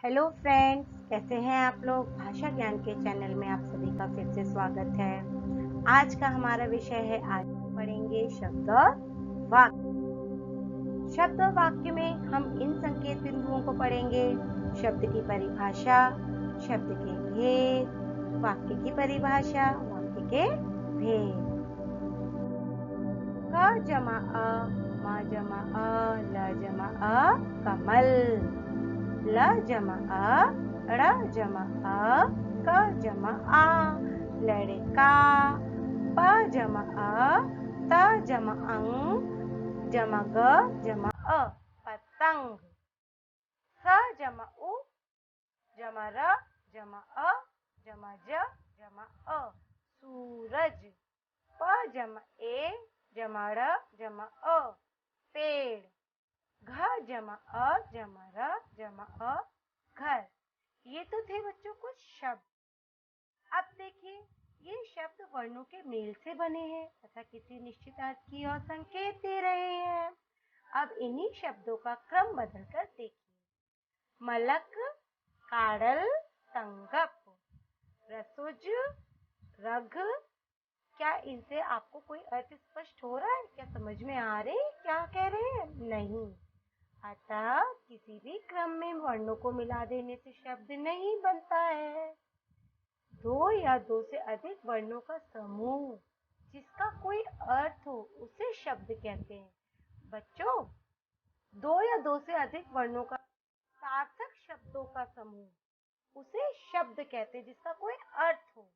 Hello friends, कैसे हैं आप लोग। भाषा ज्ञान के चैनल में आप सभी का फिर से स्वागत है। आज का हमारा विषय है, आज हम पढ़ेंगे शब्द और वाक्य। शब्द और वाक्य में हम इन संकेत बिंदुओं को पढ़ेंगे। शब्द की परिभाषा, शब्द के भेद, वाक्य की परिभाषा, वाक्य के भेद। क जमा अ, म जमा अ, ल जमा अ, कमल। ल जमा अ, ड़ जमा अ, क जमा आ, लड़का। प जमा अ, त जमा अंग, जमा ग जमा अ, पतंग। स जमा उ, जमा र जमा अ, जमा ज जमा अ, सूरज। प जमा ए, जमा र जमा अ, पेड़। घ जमा अ, जमा र जमा अ, घर। ये तो थे बच्चों कुछ शब्द। अब देखिए, ये शब्द वर्णों के मेल से बने हैं तथा किसी निश्चित अर्थ की ओर संकेत दे रहे हैं। अब इन्हीं शब्दों का क्रम बदलकर देखिए। मलक, काड़ल, तंगप, रसुज, रघ। क्या इनसे आपको कोई अर्थ स्पष्ट हो रहा है? क्या समझ में आ रहे हैं क्या कह रहे हैं? नहीं। अतः किसी भी क्रम में वर्णों को मिला देने से शब्द नहीं बनता है। दो या दो से अधिक वर्णों का समूह जिसका कोई अर्थ हो उसे शब्द कहते हैं। बच्चों, दो या दो से अधिक वर्णों का सार्थक शब्दों का समूह उसे शब्द कहते हैं जिसका कोई अर्थ हो।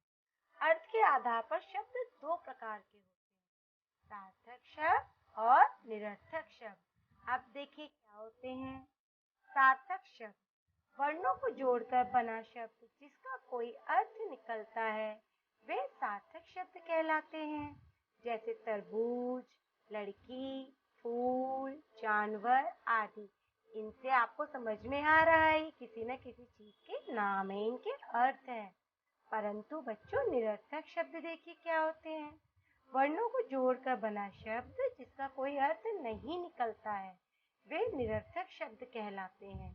अर्थ के आधार पर शब्द दो प्रकार के होते हैं, सार्थक शब्द और निरर्थक शब्द। अब देखिए क्या होते हैं। सार्थक शब्द वर्णों को जोड़कर बना शब्द जिसका कोई अर्थ निकलता है, वे सार्थक शब्द कहलाते हैं। जैसे तरबूज, लड़की, फूल, जानवर आदि। इनसे आपको समझ में आ रहा है किसी न किसी चीज के नाम है, इनके अर्थ है। परंतु बच्चों, निरर्थक शब्द देखिए क्या होते हैं। वर्णों को जोड़कर बना शब्द जिसका कोई अर्थ नहीं निकलता है, वे निरर्थक शब्द कहलाते हैं।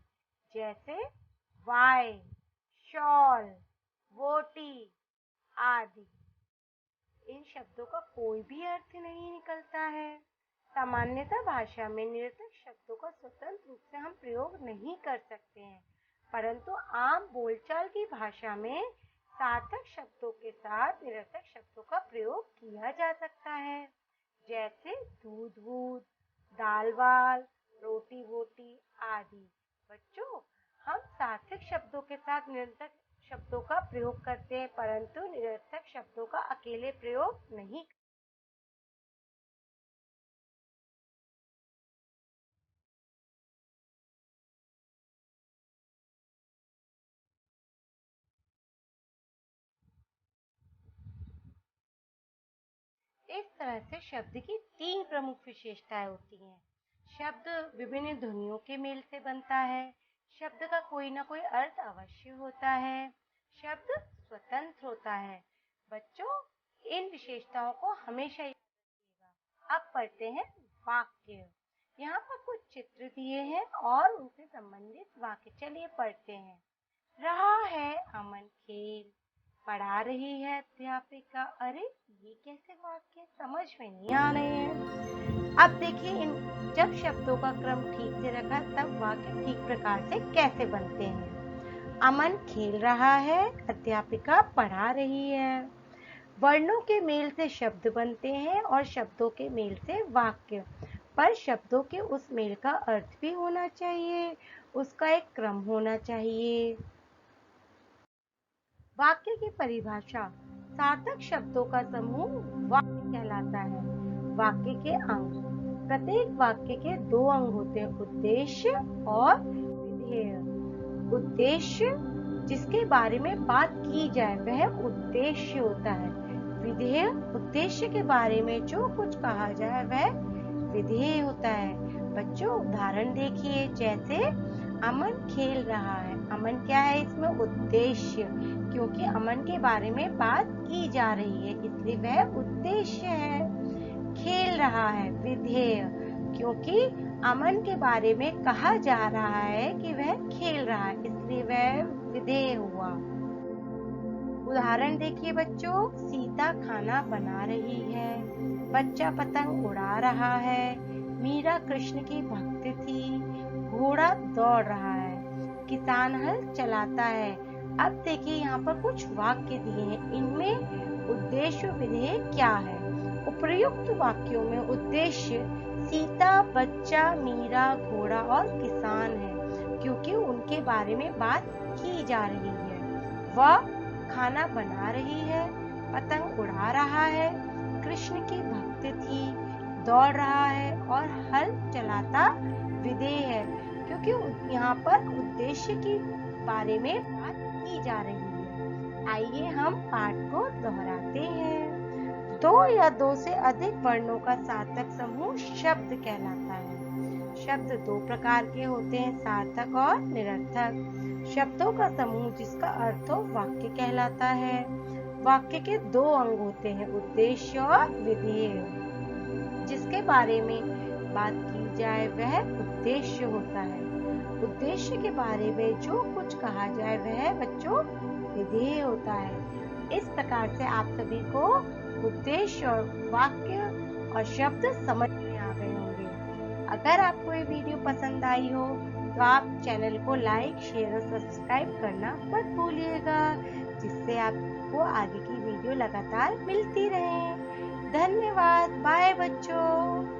जैसे वाय, शॉल, वोटी आदि। इन शब्दों का कोई भी अर्थ नहीं निकलता है। सामान्यतः भाषा में निरर्थक शब्दों का स्वतंत्र रूप से हम प्रयोग नहीं कर सकते हैं, परंतु आम बोलचाल की भाषा में सार्थक शब्दों के साथ निरर्थक शब्दों का प्रयोग किया जा सकता है। जैसे दूध वूध, दाल वाल, रोटी वोटी आदि। बच्चों, हम सार्थक शब्दों के साथ निरर्थक शब्दों का प्रयोग करते हैं, परंतु निरर्थक शब्दों का अकेले प्रयोग नहीं। इस तरह से शब्द की तीन प्रमुख विशेषताएं होती हैं। शब्द विभिन्न ध्वनियों के मेल से बनता है। शब्द का कोई ना कोई अर्थ अवश्य होता है। शब्द स्वतंत्र होता है। बच्चों, इन विशेषताओं को हमेशा याद रखिएगा। अब पढ़ते हैं वाक्य। यहाँ पर कुछ चित्र दिए हैं और उनसे संबंधित वाक्य। चलिए पढ़ते हैं। रहा है अमन खेल, पढ़ा रही है अध्यापिका। अरे, ये कैसे वाक्य समझ में नहीं आ रहे हैं। अब देखिए, जब शब्दों का क्रम ठीक से रखा तब वाक्य ठीक प्रकार से कैसे बनते हैं। अमन खेल रहा है, अध्यापिका पढ़ा रही है। वर्णों के मेल से शब्द बनते हैं और शब्दों के मेल से वाक्य। पर शब्दों के उस मेल का अर्थ भी होना चाहिए, उसका एक क्रम होना चाहिए। वाक्य की परिभाषा। सार्थक शब्दों का समूह वाक्य कहलाता है। वाक्य के अंग। प्रत्येक वाक्य के दो अंग होते हैं, उद्देश्य और विधेय। उद्देश्य जिसके बारे में बात की जाए वह उद्देश्य होता है। विधेय उद्देश्य के बारे में जो कुछ कहा जाए वह विधेय होता है। बच्चों, उदाहरण देखिए। जैसे अमन खेल रहा है। अमन क्या है? इसमें उद्देश्य, क्योंकि अमन के बारे में बात की जा रही है इसलिए वह उद्देश्य है। खेल रहा है, विधेय, क्योंकि अमन के बारे में कहा जा रहा है कि वह खेल रहा है, इसलिए वह विधेय हुआ। उदाहरण देखिए बच्चों, सीता खाना बना रही है, बच्चा पतंग उड़ा रहा है, मीरा कृष्ण की भक्त थी, घोड़ा दौड़ रहा है, किसान हल चलाता है। अब देखिए यहाँ पर कुछ वाक्य दिए हैं, इनमें उद्देश्य विधेय क्या है। उपर्युक्त वाक्यों में उद्देश्य सीता, बच्चा, मीरा, घोड़ा और किसान है, क्योंकि उनके बारे में बात की जा रही है। वह खाना बना रही है, पतंग उड़ा रहा है, कृष्ण की भक्त थी, दौड़ रहा है और हल चलाता विधेय है, क्योंकि यहाँ पर उद्देश्य के बारे में बात की जा रही है। आइए हम पाठ को दोहराते हैं। दो या दो से अधिक वर्णों का सार्थक समूह शब्द कहलाता है। शब्द दो प्रकार के होते हैं, सार्थक और निरर्थक। शब्दों का समूह जिसका अर्थ हो वाक्य कहलाता है। वाक्य के दो अंग होते हैं, उद्देश्य और विधेय। जिसके बारे में बात की जाए वह उद्देश्य होता है। उद्देश्य के बारे में जो कुछ कहा जाए वह बच्चों विधेय होता है। इस प्रकार से आप सभी को उद्देश्य और वाक्य और शब्द समझ में आ गए होंगे। अगर आपको ये वीडियो पसंद आई हो तो आप चैनल को लाइक, शेयर और सब्सक्राइब करना मत भूलिएगा, जिससे आपको आगे की वीडियो लगातार मिलती रहे। धन्यवाद। बाय बच्चों।